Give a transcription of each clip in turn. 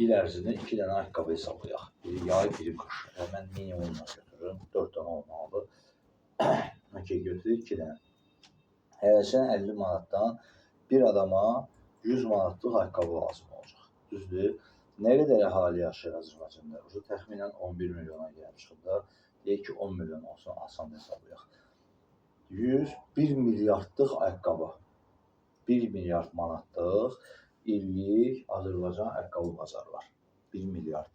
il ərzində 2 dənə ayaqqabı hesablayaq. Biri yay, biri qış. Mən minimumla götürürüm. 4 dənə olmalıdır. Götürürük 2 dənə. Hərəsinə 50 manatdan bir adama 100 manatlıq ayaqqabı lazım olacaq. Düzdür? Nə qədər əhali yaşayır Azərbaycanda? Təxminən 11 milyona gəlib çıxır. Deyək ki, 10 milyon olsun, asan hesablayaq. 1 milyardlıq ayaqqabı, 1 milyard manatlıq illik Azərbaycan ayaqqabı bazarı var. 1 milyard.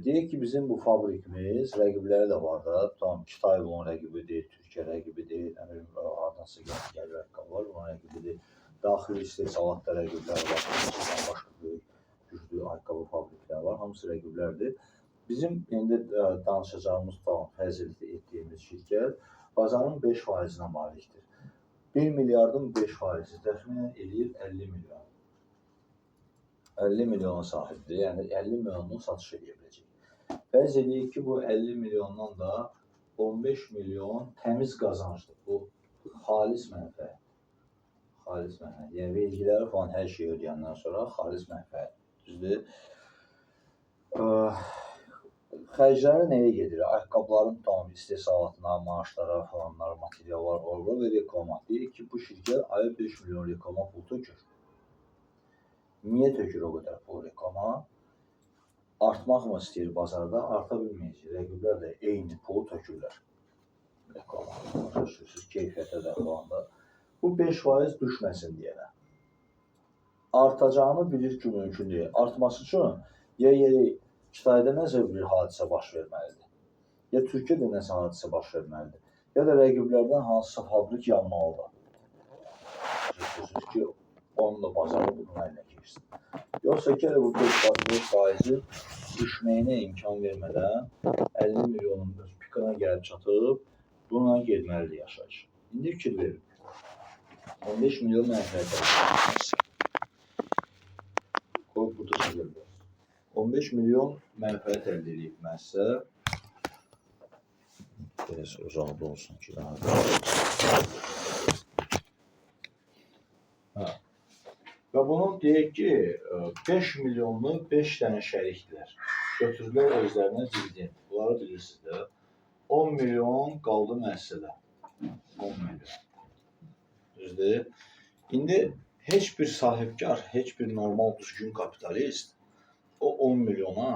Deyək ki, bizim bu fabrikimiz, rəqibləri də var da, tamam, Kitayevin rəqibi deyil, Türkiyə rəqibi deyil, hardansa gəlir ayaqqabılar, onun rəqibi deyil. Daxili istehsalatda rəqiblər var, başqa böyük, güclü ayaqqabı fabrikləri var, hamısı rəqiblərdir. Bizim indi danışacağımız, fərz etdiyimiz şirkət bazarın 5%-nə malikdir. 1 milyardın 5%, təxminən eləyir 50 milyon. 50 milyona sahibdir, yəni 50 milyonunu satış edə biləcək. Fərz edək ki, bu 50 milyondan da 15 milyon təmiz qazancdır. Bu, xalis mənfəət. Xalis mənfəət. Yəni, vergiləri falan hər şeyi ödəyəndən sonra xalis mənfəət. Düzdür? Xərcləri nəyə gedir? Ayaqqabıların tamam istehsalatına, maaşlara, falanlar, materiallar, orada və reklama. Deyək ki, bu şirkət ayı 5 milyon reklama pul tökür. Niyə tökür o qədər pul reklama? Artmaq mı istəyir bazarda? Arta bilməyəcək. Rəqiblər də eyni pulu tökürlər. Reklama. Başa keyfiyyətə də falan da. Bu 5% düşməsin deyənə. Artacağını bilir ki, mümkün deyil. Artması üçün ya yeri Kitayda nəsə bir hadisə baş verməlidir, ya Türkiyədə nəsə hadisə baş verməlidir, ya da rəqiblərdən hansısa fabrik yanmalıdır. Sözsüz ki, onun da bazarı bunun əlinə keçsin. Yoxsa ki, bu 5%-in düşməyinə imkan vermədən 50 milyonun pikana gəlib çatıb, bununla getməlidir yaşayış. İndi fikir verin. 15 milyon mənfəət əldə. Qoy, bu da sizə 15 milyon mənfəət əldə edib mənsə, biraz uzaqda olsun ki, və bunu deyək ki, 5 milyonlu 5 dənə şərikdirlər. Götürürlər özlərinə dividend. Bunları bilirsiniz də. 10 milyon qaldı müəssisədə. 10 milyon. Düzdür? İndi heç bir sahibkar, heç bir normal düzgün kapitalist o 10 milyona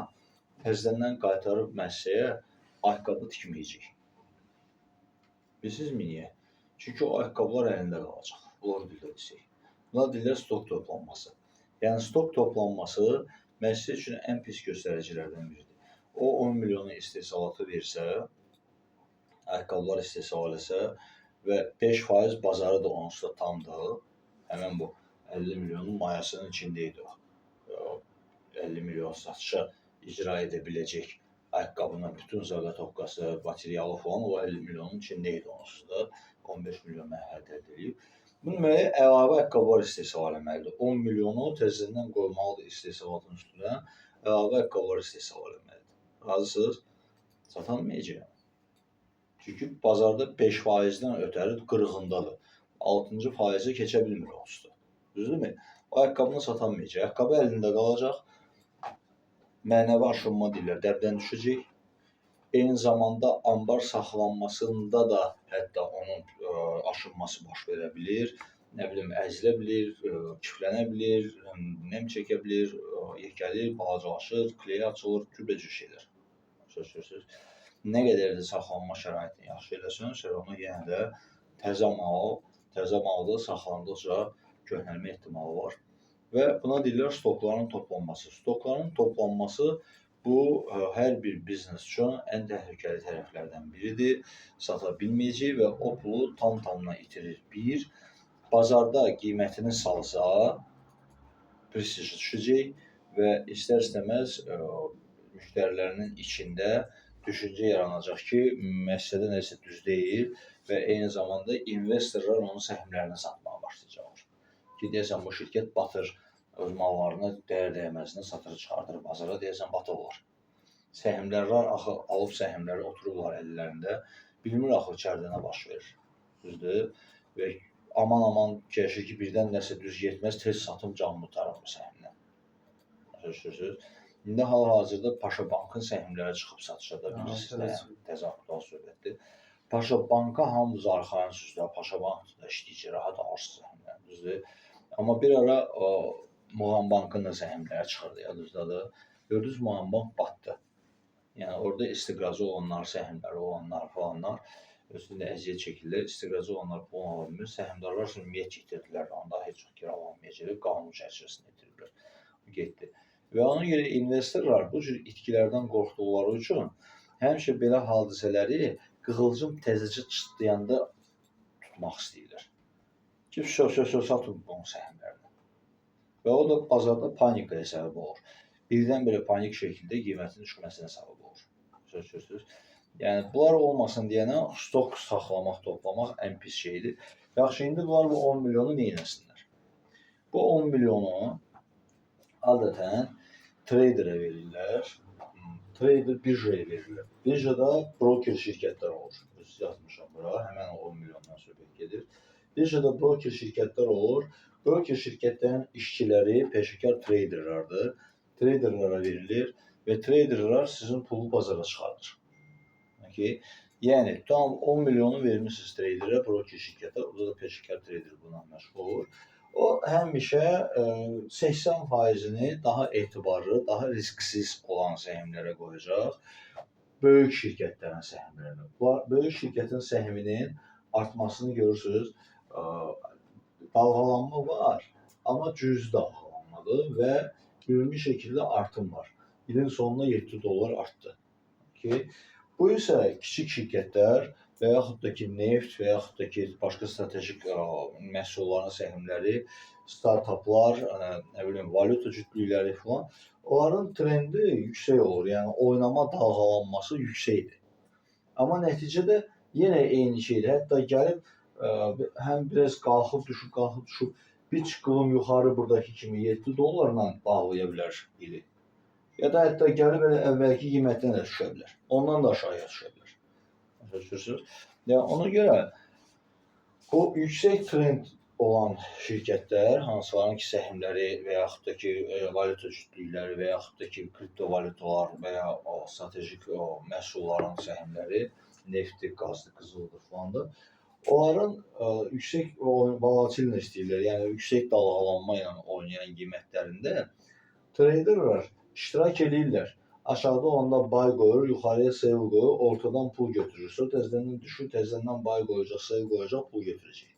təzədən qaytarıb müəssisəyə ayaqqabı tikməyəcək. Bilirsizmi niyə? Çünki o ayaqqabılar əlində qalacaq. Bunları bildirsək. Buna deyirlər stok toplanması. Yəni stok toplanması müəssisə üçün ən pis göstəricilərdən biridir. O 10 milyonu istehsalatı versə, ayaqqabılar istehsal etsə və 5% bazarı da onsuz da tamdır. Həmən bu 50 milyonun mayasının içindəydi o. 50 milyon satışa icra edə biləcək ayaqqabının bütün zaqatoqqası, materialı falan o 50 milyonun içindəydi onsuz da. 15 milyon mənfəət əldə edib. Bunun deməli, əlavə ayaqqabılar istehsal etməlidir. 10 milyonu təzədən qoymalıdır istehsalatın üstünə, əlavə ayaqqabılar istehsal etməlidir. Razısınız? Satanmayacaq. Çünki bazarda 5%-dən ötəri qırğındadır. 6-cı faizi keçə bilmir onsuz da. Düzdürmü? O ayaqqabını satanmayacaq. Ayaqqabı əlində qalacaq. Mənəvi aşınma deyirlər, dəbdən düşəcək. Eyni zamanda ambar saxlanmasında da hətta onun aşınması baş verə bilir. Nə bilim, əzilə bilir, kiflənə bilir, nem çəkə bilir, yekəlir, balacalaşır, kleyi açılır, cürbəcür şeylər. Nə qədər də saxlanma şəraitini yaxşı eləsən, onu yenə də təzə malda saxlandıqca köhnəlmə ehtimalı var. Və buna deyirlər stokların toplanması. Stokların toplanması bu, hər bir biznes üçün ən təhlükəli tərəflərdən biridir. Sata bilməyəcək və o pulu tam-tamına itirir. Bir, bazarda qiymətini salsa, prestiji düşəcək və istər-istəməz müştərilərinin içində düşüncə yaranacaq ki, müəssisədə nəsə düz deyil və eyni zamanda investorlar onun səhmlərini satmağa başlayacaqlar. Ki, deyəsən, bu şirkət batır, öz mallarını dəyər-dəyməzini satır, çıxardır bazara, deyəsən, batıblar. Səhmlərlər axı, alıb səhmləri otururlar əllərində, bilmir axı içəridə nə baş verir. Düzdür? Və aman-aman gəşir ki, birdən nəsə düz getməz, tez satım canlı tutarım bu səhmdən. Sözsüz. İndi hal-hazırda Paşa Bankın səhmləri çıxıb satışa da bilirsiniz. Təzə aktual söhbətdir. Paşa Banka hamımız arxadan süzdür. Paşa Bankda da işləyir, rahat alırsınız səhmləri, düzdür. Amma bir ara Muğam Bankın da səhmləri çıxırdı, yadınızdadır. Gördünüz, Muğam Bank batdı. Yəni orada istiqrazı olanlar, səhmləri olanlar falanlar üstündə əziyyət çəkirlər, istiqrazı olanlar pul ala bilmir, səhmdarlar üçün ümumiyyət itirdilər, onda heç çox kiralanmayacaq, qanun çərçivəsində itirdilər, getdi. Və ona görə investorlar bu cür itkilərdən qorxduqları üçün həmişə belə hadisələri qığılcım təzəcə çıtlayanda tutmaq istəyirlər. Ki, satın bunun səhmlərini. Və o da bazarda panikaya səbəb olur. Birdən-birə panik şəkildə qiymətin düşməsinə səbəb olur. Sözsüz. Yəni, bunlar olmasın deyənə stok saxlamaq, toplamaq ən pis şeydir. Yaxşı, indi bunlar bu 10 milyonu neynəsinlər? Bu 10 milyonu adətən traderə verirlər, trader birjaya verirlər. Birjada broker şirkətlər olur. Öz yazmışam bura, həmən 10 milyondan söhbət gedir. Birjada broker şirkətlər olur. Broker şirkətlərin işçiləri peşəkar traderlardır. Traderlara verilir və traderlar sizin pulu bazara çıxardır. Yəni, tam 10 milyonu vermişsiniz traderə, broker şirkətə, orada da peşəkar trader buna məşğul olur. O həmişə 80%-ni daha etibarlı, daha risksiz olan səhmlərə qoyacaq. Böyük şirkətlərin səhmlərini. Böyük şirkətin səhminin artmasını görürsünüz. Dalğalanma var, amma cüzi dalğalanmadır və ümumi şəkildə artım var. İlin sonuna $7 artdı. Bu isə kiçik şirkətlər və yaxud da ki, neft və yaxud da ki, başqa stratejik məhsulların səhmləri, startuplar, valyuta cütlükləri falan, onların trendi yüksək olur. Yəni, oynama dalğalanması yüksəkdir. Amma nəticədə yenə eyni şeydir. Hətta gəlib, həm biraz qalxıb düşüb, bir çıxılım yuxarı buradakı kimi $7 bağlaya bilər ili. Ya da hətta gəlib əvvəlki qiymətdən də düşə bilər. Ondan da aşağıya düşə bilər. Yəni, ona görə bu yüksək trend olan şirkətlər, hansıların ki, səhmləri və yaxud da ki, valyuta cütlükləri və yaxud da ki, kriptovalyutalar və ya stratejik məhsulların səhmləri, neftdir, qazdır, qızıldır falandır. Onların yüksək volatilini istəyirlər, yəni yüksək dalğalanma ilə oynayan qiymətlərində traderlar iştirak edirlər. Aşağıda onda buy qoyur, yuxarıya sell qoyur, ortadan pul götürür. Sonra təzədən düşür, təzədən buy qoyacaq, sell qoyacaq, pul götürəcək.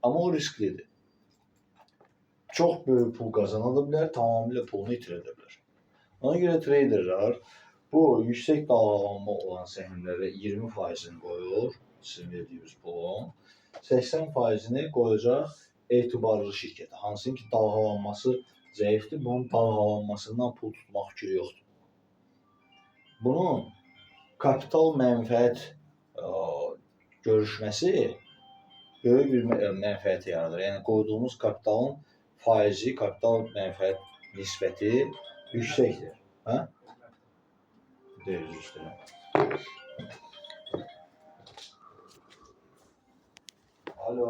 Amma o risklidir. Çox böyük pul qazana da bilər, tamamilə pulunu itirə də bilər. Ona görə traderlar bu yüksək dalğalanma olan səhmlərə 20%-ni qoyur, sizin verdiyiniz pulun, 80%-ni qoyacaq etibarlı şirkətə. Hansının ki, dalğalanması zəifdir, bunun dalğalanmasından pul tutmaq fikri yoxdur. Bunun kapital mənfəət görüşməsi böyük bir mənfəət yaradır. Yəni, qoyduğumuz kapitalın faizi, kapital mənfəət nisbəti yüksəkdir. Deyir, üstünə. Alo.